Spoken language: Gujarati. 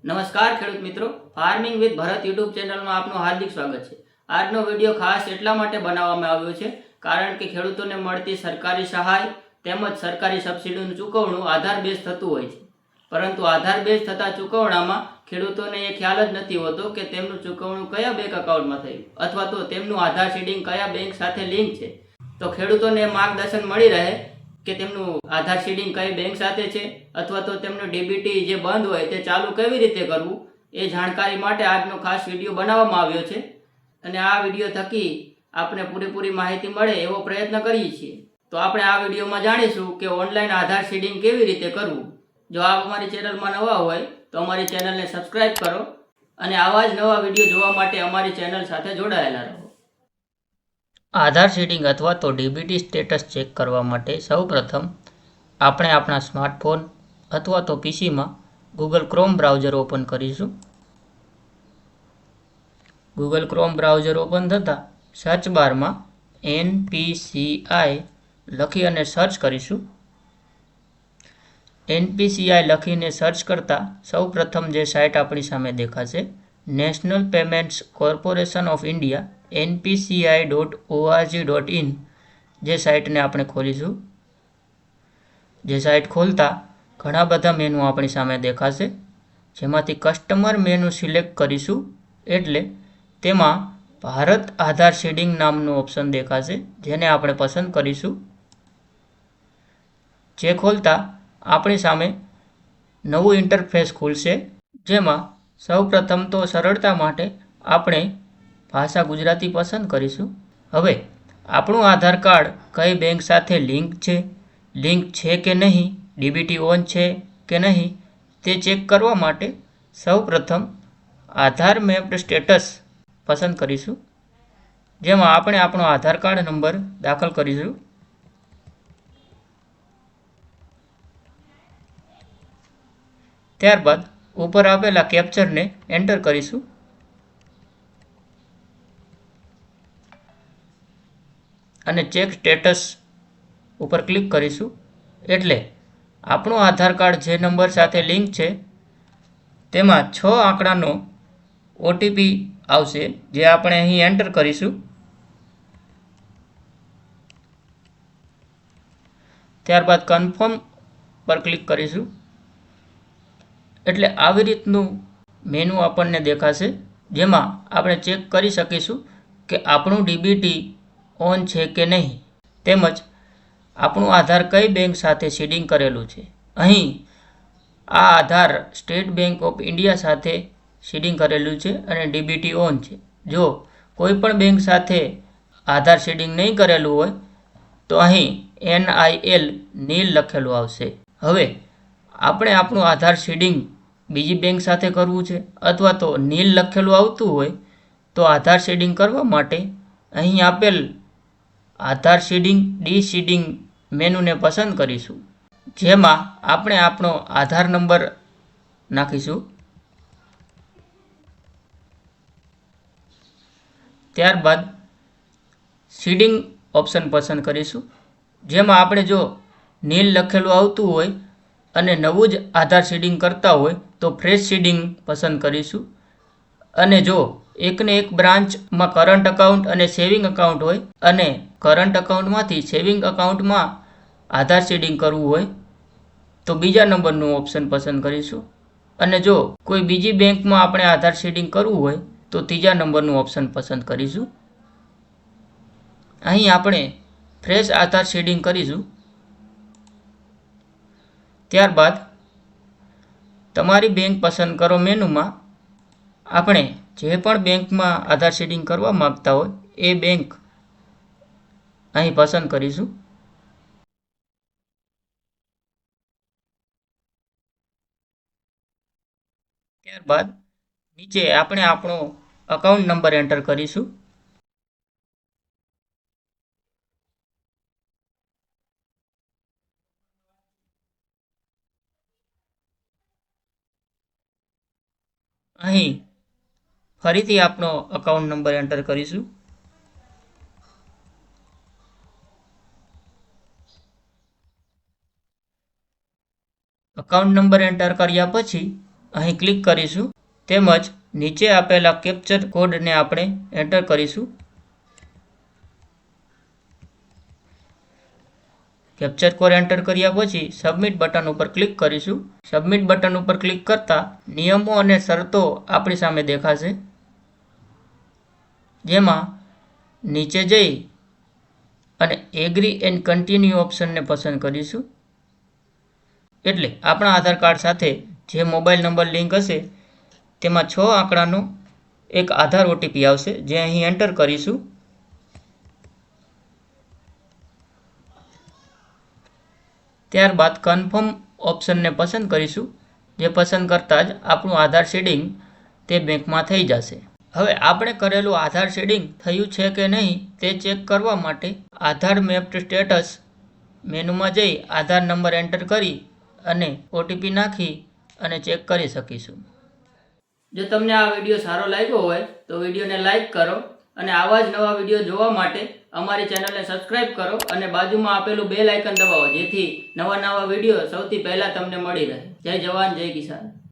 નમસ્કાર ખેડૂત મિત્રો, ફાર્મિંગ વિથ ભરત યુટ્યુબ ચેનલમાં આપનું હાર્દિક સ્વાગત છે। આજનો વિડીયો ખાસ એટલા માટે બનાવવામાં આવ્યો છે કારણ કે ખેડૂતોને મળતી સરકારી સહાય તેમજ સરકારી સબસિડીનું ચૂકવણું આધાર બેઝ થતું હોય છે, પરંતુ આધાર બેઝ થતા ચૂકવણામાં ખેડૂતોને એ ખ્યાલ જ નથી હોતો કે તેમનું ચૂકવણું કયા બેંક એકાઉન્ટમાં થયું અથવા તો તેમનું આધાર સીડિંગ કયા બેંક સાથે લિંક છે। તો ખેડૂતોને માર્ગદર્શન મળી રહે કે તેમનું આધાર સીડિંગ કઈ બેંક સાથે છે અથવા તો તેમનું ડીબીટી જે બંધ હોય તે ચાલુ કેવી રીતે કરવું એ જાણકારી માટે આજનો ખાસ વિડીયો બનાવવામાં આવ્યો છે અને આ વિડીયો થકી આપણે પૂરેપૂરી માહિતી મળે એવો પ્રયત્ન કરીએ છીએ। તો આપણે આ વિડીયોમાં જાણીશું કે ઓનલાઈન આધાર સીડિંગ કેવી રીતે કરવું। જો આપ અમારી ચેનલમાં નવા હોય તો અમારી ચેનલને સબસ્ક્રાઇબ કરો અને આવા જ નવા વિડીયો જોવા માટે અમારી ચેનલ સાથે જોડાયેલા રહો। આધાર સીડિંગ અથવા તો ડીબીટી સ્ટેટસ ચેક કરવા માટે સૌપ્રથમ આપણે આપણા સ્માર્ટફોન અથવા તો પીસીમાં ગૂગલ ક્રોમ બ્રાઉઝર ઓપન કરીશું। ગૂગલ ક્રોમ બ્રાઉઝર ઓપન થતાં સર્ચ બારમાં NPCI લખી અને સર્ચ કરીશું। NPCI લખીને સર્ચ કરતાં સૌપ્રથમ જે સાઇટ આપણી સામે દેખાશે national payments corporation of India npci.org.in જે સાઇટને આપણે ખોલીશું। જે સાઇટ ખોલતા ઘણા બધા મેનુ આપણી સામે દેખાશે, જેમાંથી કસ્ટમર મેનુ સિલેક્ટ કરીશું એટલે તેમાં ભારત આધાર સીડિંગ નામનું ઓપ્શન દેખાશે, જેને આપણે પસંદ કરીશું। જે ખોલતા આપણી સામે નવું ઇન્ટરફેસ ખુલશે, જેમાં સૌપ્રથમ તો સરળતા માટે આપણે ભાષા ગુજરાતી પસંદ કરીશું। હવે આપણું આધાર કાર્ડ કઈ બેંક સાથે લિંક છે કે નહીં, ડીબીટી ઓન છે કે નહીં તે ચેક કરવા માટે સૌપ્રથમ આધાર મેપ્ડ સ્ટેટસ પસંદ કરીશું, જેમાં આપણે આપણો આધાર કાર્ડ નંબર દાખલ કરીશું। ત્યારબાદ ઉપર આપેલા કેપ્ચરને એન્ટર કરીશું અને ચેક સ્ટેટસ ઉપર ક્લિક કરીશું એટલે આપણું આધાર કાર્ડ જે નંબર સાથે લિંક છે તેમાં 6 આંકડાનો ઓટીપી આવશે, જે આપણે અહીં એન્ટર કરીશું। ત્યારબાદ કન્ફર્મ પર ક્લિક કરીશું એટલે આવી રીતનું મેનુ આપણને દેખાશે, જેમાં આપણે ચેક કરી શકીશું કે આપણું ડીબીટી ઓન છે કે નહીં, તેમજ આપણું આધાર કઈ બેંક સાથે સીડિંગ કરેલું છે। અહીં આ આધાર સ્ટેટ બેંક ઓફ ઇન્ડિયા સાથે સીડિંગ કરેલું છે અને ડીબીટી ઓન છે। જો કોઈ પણ બેંક સાથે આધાર સીડિંગ નહીં કરેલું હોય તો અહીં NIL નીલ લખેલું આવશે। હવે આપણે આપણું આધાર સીડિંગ બીજી બેંક સાથે કરવું છે અથવા તો નીલ લખેલું આવતું હોય તો આધાર સીડિંગ કરવા માટે અહીં આપેલ આધાર સીડિંગ ડીસીડિંગ મેનુને પસંદ કરીશું, જેમાં આપણે આપણો આધાર નંબર નાખીશું। ત્યારબાદ સીડિંગ ઓપ્શન પસંદ કરીશું, જેમાં આપણે જો નીલ લખેલું આવતું હોય અને નવું જ આધાર સીડિંગ કરતા હોય તો ફ્રેશ સીડિંગ પસંદ કરીશું। અને જો એકને એક બ્રાન્ચમાં કરંટ અકાઉન્ટ અને સેવિંગ અકાઉન્ટ હોય અને કરંટ અકાઉન્ટમાંથી સેવિંગ અકાઉન્ટમાં આધાર સીડિંગ કરવું હોય તો બીજા નંબરનું ઓપ્શન પસંદ કરીશું, અને જો કોઈ બીજી બેંકમાં આપણે આધાર સીડિંગ કરવું હોય તો ત્રીજા નંબરનું ઓપ્શન પસંદ કરીશું। અહીં આપણે ફ્રેશ આધાર સીડિંગ કરીશું। ત્યારબાદ તમારી બેંક પસંદ કરો મેનુમાં આપણે જે પણ બેંકમાં આધાર સીડિંગ કરવા માંગતા હોય એ બેંક અહીં પસંદ કરીશું। ત્યારબાદ નીચે આપણે આપણો અકાઉન્ટ નંબર એન્ટર કરીશું। અહીં ફરીથી આપણો અકાઉન્ટ નંબર એન્ટર કરીશું। અકાઉન્ટ નંબર એન્ટર કર્યા પછી અહીં ક્લિક કરીશું. તેમજ નીચે આપેલા કેપ્ચર કોડને આપણે એન્ટર કરીશું. કેપ્ચર કોડ એન્ટર કર્યા પછી સબમિટ બટન ઉપર ક્લિક કરીશું. સબમિટ બટન ઉપર ક્લિક કરતા નિયમો અને શરતો આપણી સામે દેખાશે, જેમાં નીચે જઈ અને એગ્રી એન્ડ કન્ટિન્યુ ઓપ્શનને પસંદ કરીશું. એટલે આપણા આધાર કાર્ડ સાથે જે મોબાઈલ નંબર લિંક હશે તેમાં 6 આંકડાનો એક આધાર ઓટીપી આવશે, જે અહીં એન્ટર કરીશું. ત્યારબાદ કન્ફર્મ ઓપ્શનને પસંદ કરીશું, જે પસંદ કરતાં જ આપણું આધાર શેડિંગ તે બેંકમાં થઈ જશે. હવે આપણે કરેલું આધાર શેડિંગ થયું છે કે નહીં તે ચેક કરવા માટે આધાર મેપ્ડ સ્ટેટસ મેનુમાં જઈ આધાર નંબર એન્ટર કરી અને ઓટીપી નાખી અને ચેક કરી શકીશું. જો તમને આ વિડીયો સારો લાગ્યો હોય તો વિડીયોને લાઈક કરો અને આવા જ નવા વિડીયો જોવા માટે અમારી ચેનલને સબસ્ક્રાઇબ કરો અને બાજુમાં આપેલું બેલ આઇકન દબાવો, જેથી નવા વિડીયો સૌથી પહેલા તમને મળી રહે. જય જવાન, જય કિસાન.